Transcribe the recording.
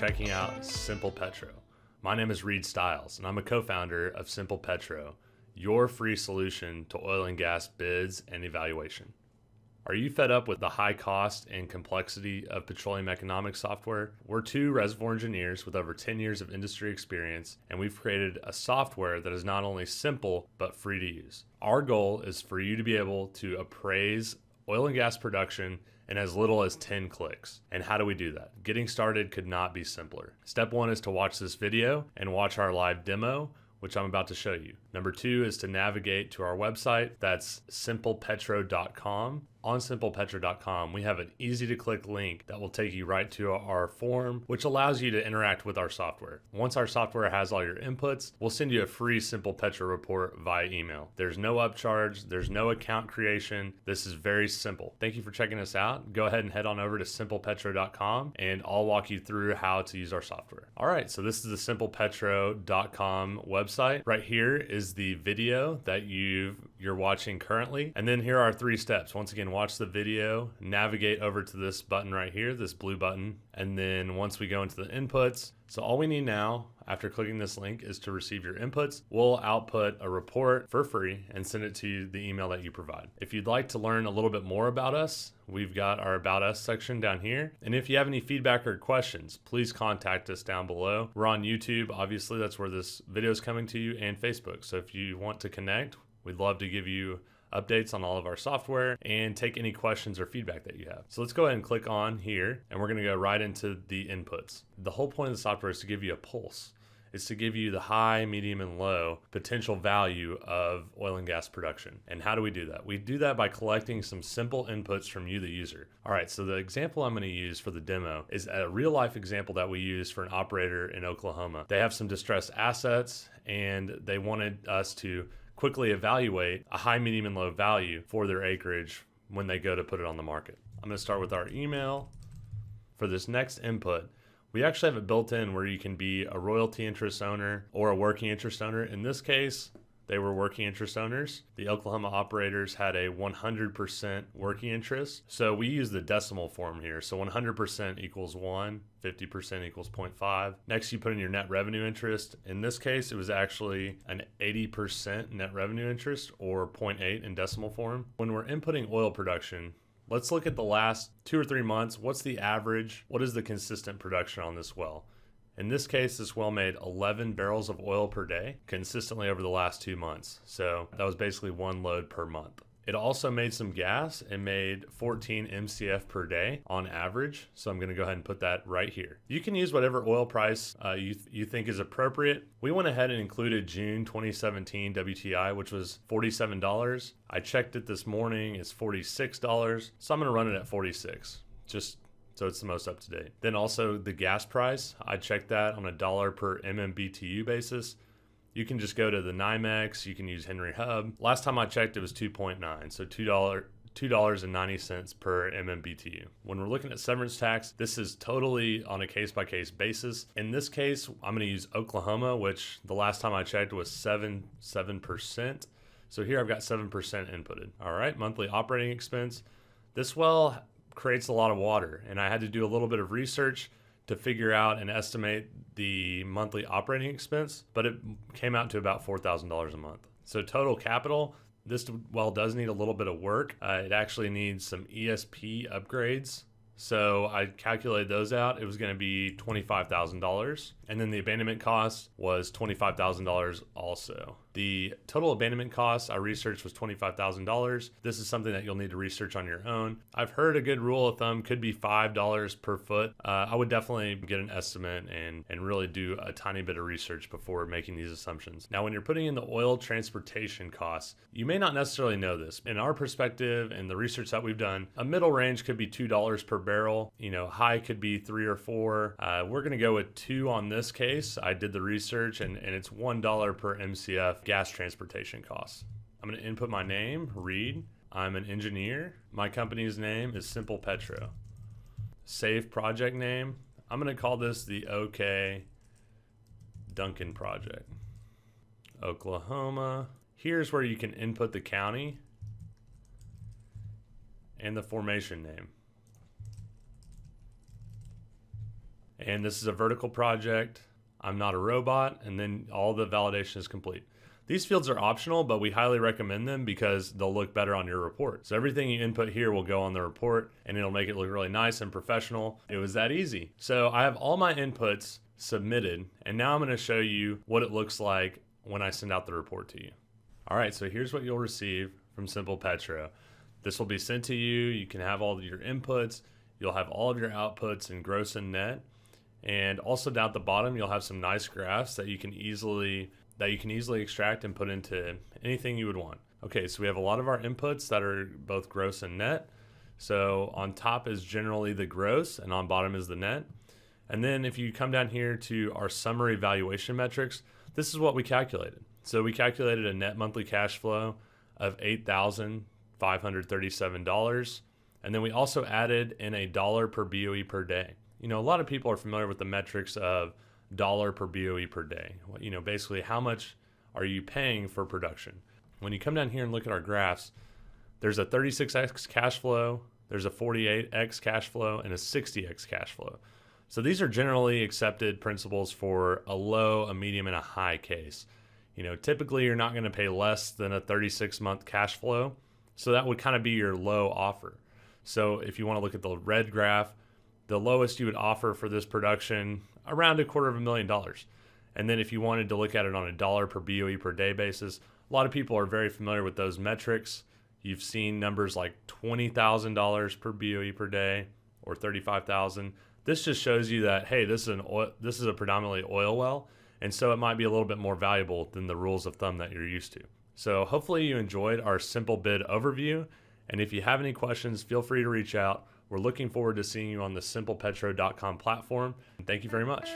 checking out Simple Petro. My name is Reed Stiles, and I'm a co-founder of Simple Petro, your free solution to oil and gas bids and evaluation. Are you fed up with the high cost and complexity of petroleum economics software? We're two reservoir engineers with over 10 years of industry experience, and we've created a software that is not only simple, but free to use. Our goal is for you to be able to appraise oil and gas production in as little as 10 clicks. And how do we do that? Getting started could not be simpler. Step one is to watch this video and watch our live demo, which I'm about to show you. Number two is to navigate to our website. That's simplepetro.com. On simplepetro.com, we have an easy to click link that will take you right to our form, which allows you to interact with our software. Once our software has all your inputs, we'll send you a free Simple Petro report via email. There's no upcharge, there's no account creation. This is very simple. Thank you for checking us out. Go ahead and head on over to simplepetro.com and I'll walk you through how to use our software. All right, so this is the simplepetro.com website. Right here is the video that you're watching currently. And then here are 3 steps. Once again, watch the video, navigate over to this button right here, this blue button. And then once we go into the inputs, so all we need now after clicking this link is to receive your inputs. We'll output a report for free and send it to the email that you provide. If you'd like to learn a little bit more about us, we've got our About Us section down here. And if you have any feedback or questions, please contact us down below. We're on YouTube, obviously that's where this video is coming to you, and Facebook. So if you want to connect, we'd love to give you updates on all of our software and take any questions or feedback that you have. So let's go ahead and click on here, and we're gonna go right into the inputs. The whole point of the software is to give you a pulse. It's to give you the high, medium, and low potential value of oil and gas production. And how do we do that? We do that by collecting some simple inputs from you, the user. All right, so the example I'm gonna use for the demo is a real life example that we use for an operator in Oklahoma. They have some distressed assets and they wanted us to quickly evaluate a high, medium, and low value for their acreage when they go to put it on the market. I'm gonna start with our email. For this next input, we actually have it built in where you can be a royalty interest owner or a working interest owner. In this case, they were working interest owners. The Oklahoma operators had a 100% working interest. So we use the decimal form here. So 100% equals 1, 50% equals 0.5. Next, you put in your net revenue interest. In this case, it was actually an 80% net revenue interest, or 0.8 in decimal form. When we're inputting oil production, let's look at the last 2 or 3 months. What's the average? What is the consistent production on this well? In this case, this well made 11 barrels of oil per day consistently over the last 2 months. So that was basically 1 load per month. It also made some gas. It made 14 MCF per day on average. So I'm gonna go ahead and put that right here. You can use whatever oil price you think is appropriate. We went ahead and included June 2017 WTI, which was $47. I checked it this morning, it's $46. So I'm gonna run it at 46, just so it's the most up to date. Then also the gas price, I checked that on a $1 per MMBTU basis. You can just go to the NYMEX, you can use Henry Hub. Last time I checked, it was 2.9, so $2.90 per MMBTU. When we're looking at severance tax, this is totally on a case-by-case basis. In this case, I'm gonna use Oklahoma, which the last time I checked was 7%. So here I've got 7% inputted. All right, monthly operating expense. This well creates a lot of water, and I had to do a little bit of research to figure out and estimate the monthly operating expense, but it came out to about $4,000 a month. So total capital, this well does need a little bit of work. It actually needs some ESP upgrades. So I calculated those out. It was gonna be $25,000. And then the abandonment cost was $25,000 also. The total abandonment cost I researched was $25,000. This is something that you'll need to research on your own. I've heard a good rule of thumb could be $5 per foot. I would definitely get an estimate and really do a tiny bit of research before making these assumptions. Now, when you're putting in the oil transportation costs, you may not necessarily know this. In our perspective and the research that we've done, a middle range could be $2 per barrel. You know, high could be 3 or 4. We're gonna go with 2 on this case. I did the research and it's $1 per MCF gas transportation costs. I'm going to input my name, Reed. I'm an engineer. My company's name is Simple Petro. Save project name. I'm going to call this the OK Duncan project. Oklahoma. Here's where you can input the county and the formation name. And this is a vertical project. I'm not a robot. And then all the validation is complete. These fields are optional, but we highly recommend them because they'll look better on your report. So everything you input here will go on the report and it'll make it look really nice and professional. It was that easy. So I have all my inputs submitted, and now I'm going to show you what it looks like when I send out the report to you. All right, so here's what you'll receive from Simple Petro. This will be sent to you. You can have all of your inputs. You'll have all of your outputs in gross and net. And also down at the bottom, you'll have some nice graphs that you can easily extract and put into anything you would want. Okay, so we have a lot of our inputs that are both gross and net. So on top is generally the gross and on bottom is the net. And then if you come down here to our summary valuation metrics, this is what we calculated. So we calculated a net monthly cash flow of $8,537. And then we also added in a dollar per BOE per day. You know, a lot of people are familiar with the metrics of dollar per BOE per day. You know, basically how much are you paying for production? When you come down here and look at our graphs, there's a 36x cash flow, there's a 48x cash flow, and a 60x cash flow. So these are generally accepted principles for a low, a medium, and a high case. You know, typically you're not going to pay less than a 36-month cash flow. So that would kind of be your low offer. So if you want to look at the red graph, the lowest you would offer for this production, around $250,000. And then if you wanted to look at it on a dollar per BOE per day basis, a lot of people are very familiar with those metrics. You've seen numbers like $20,000 per BOE per day or $35,000. This just shows you that, hey, this is a predominantly oil well, and so it might be a little bit more valuable than the rules of thumb that you're used to. So hopefully you enjoyed our simple bid overview, and if you have any questions, feel free to reach out. We're looking forward to seeing you on the simplepetro.com platform. Thank you very much.